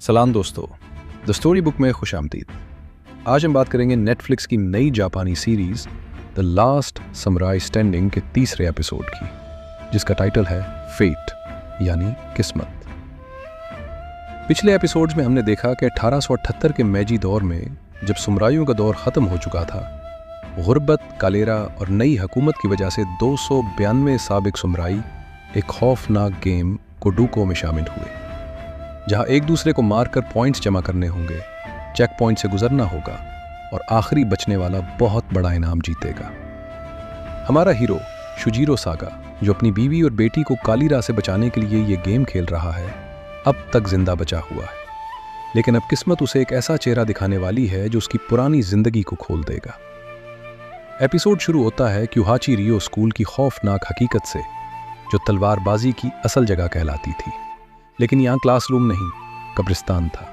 सलाम दोस्तों, the story book में खुशामदीद। आज हम बात करेंगे नेटफ्लिक्स की नई जापानी series the last samurai standing के तीसरे एपिसोड की, जिसका टाइटल है फेट यानी किस्मत। पिछले एपिसोड्स में हमने देखा कि 1878 के मेजी दौर में जब समुराइयों का दौर ख़त्म हो चुका था, गुर्बत, कालेरा और नई हुकूमत की वजह से 292 साबिक समुराई एक खौफनाक गेम कोडुको में शामिल हुए, जहां एक दूसरे को मारकर पॉइंट्स जमा करने होंगे, चेक पॉइंट से गुजरना होगा और आखिरी बचने वाला बहुत बड़ा इनाम जीतेगा। हमारा हीरो शुजीरो सागा, जो अपनी बीवी और बेटी को कालीरा से बचाने के लिए ये गेम खेल रहा है, अब तक जिंदा बचा हुआ है। लेकिन अब किस्मत उसे एक ऐसा चेहरा दिखाने वाली है जो उसकी पुरानी जिंदगी को खोल देगा। एपिसोड शुरू होता है क्यूहाची रियो स्कूल की खौफनाक हकीकत से, जो तलवारबाजी की असल जगह कहलाती थी। लेकिन यहाँ क्लासरूम नहीं, कब्रिस्तान था।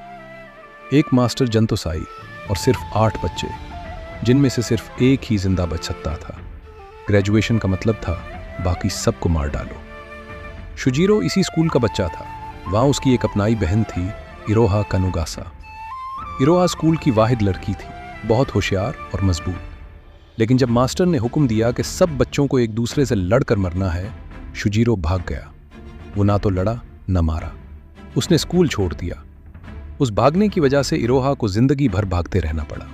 एक मास्टर जंतोसाई और सिर्फ 8 बच्चे, जिनमें से सिर्फ एक ही जिंदा बच सकता था। ग्रेजुएशन का मतलब था बाकी सबको मार डालो। शुजीरो इसी स्कूल का बच्चा था। वहाँ उसकी एक अपनाई बहन थी, इरोहा कनुगासा। इरोहा स्कूल की वाहिद लड़की थी, बहुत होशियार और मजबूत। लेकिन जब मास्टर ने हुक्म दिया कि सब बच्चों को एक दूसरे से लड़कर मरना है, शुजीरो भाग गया। वो ना तो लड़ा न मारा, उसने स्कूल छोड़ दिया। उस भागने की वजह से इरोहा को जिंदगी भर भागते रहना पड़ा।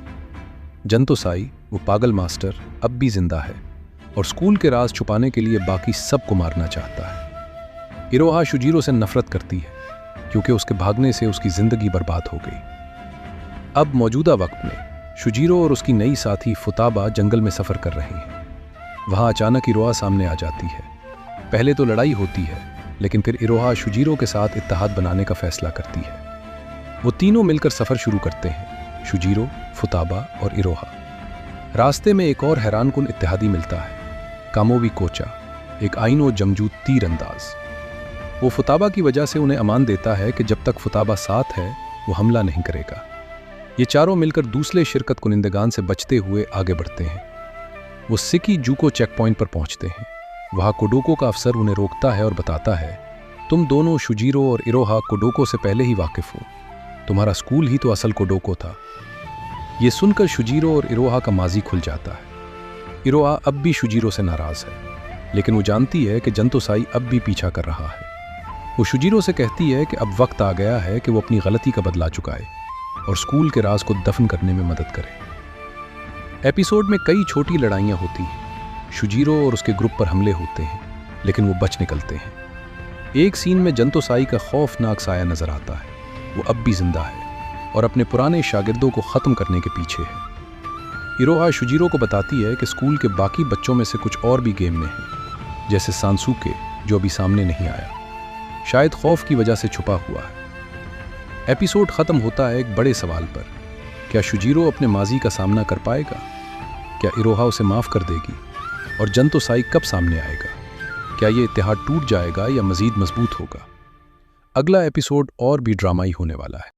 जंतोसाई, वो पागल मास्टर, अब भी जिंदा है और स्कूल के राज छुपाने के लिए बाकी सबको मारना चाहता है। इरोहा शुजीरो से नफरत करती है क्योंकि उसके भागने से उसकी जिंदगी बर्बाद हो गई। अब मौजूदा वक्त में शुजीरो और उसकी नई साथी फुताबा जंगल में सफर कर रहे हैं। वहां अचानक इरोहा सामने आ जाती है। पहले तो लड़ाई होती है, लेकिन फिर इरोहा शुजीरो के साथ इत्तेहाद बनाने का फैसला करती है। वो तीनों मिलकर सफर शुरू करते हैं, शुजीरो, फुताबा और इरोहा। रास्ते में एक और हैरानकुन इत्तेहादी मिलता है, कामोबी कोचा, एक आइनो जंगजू तीर अंदाज। वो फुताबा की वजह से उन्हें अमान देता है कि जब तक फुताबा साथ है वो हमला नहीं करेगा। ये चारों मिलकर दूसरे शिरकत कुनिंदगान से बचते हुए आगे बढ़ते हैं। वो सिकी जूको चेक पॉइंट पर पहुंचते हैं। वहां कोडोको का अफसर उन्हें रोकता है और बताता है, तुम दोनों शुजीरो और इरोहा कोडोको से पहले ही वाकिफ हो। तुम्हारा स्कूल ही तो असल कोडोको था। ये सुनकर शुजीरो और इरोहा का माजी खुल जाता है। इरोहा अब भी शुजीरो से नाराज है, लेकिन वो जानती है कि जंतोसाई अब भी पीछा कर रहा है। वो शुजीरो से कहती है कि अब वक्त आ गया है कि वो अपनी गलती का बदला चुकाए और स्कूल के राज को दफन करने में मदद करे। एपिसोड में कई छोटी लड़ाइयां होती हैं। शुजीरो और उसके ग्रुप पर हमले होते हैं, लेकिन वो बच निकलते हैं। एक सीन में जंतोसाई का खौफनाक साया नजर आता है। वो अब भी जिंदा है और अपने पुराने शागिर्दों को खत्म करने के पीछे है। इरोहा शुजीरो को बताती है कि स्कूल के बाकी बच्चों में से कुछ और भी गेम में हैं, जैसे सांसुके, जो अभी सामने नहीं आया, शायद खौफ की वजह से छुपा हुआ है। एपिसोड खत्म होता है एक बड़े सवाल पर, क्या शुजीरो अपने माजी का सामना कर पाएगा? क्या इरोहा उसे माफ कर देगी? और जंतोसाई कब सामने आएगा? क्या ये इत्तेहाद टूट जाएगा या मजीद मजबूत होगा? अगला एपिसोड और भी ड्रामाई होने वाला है।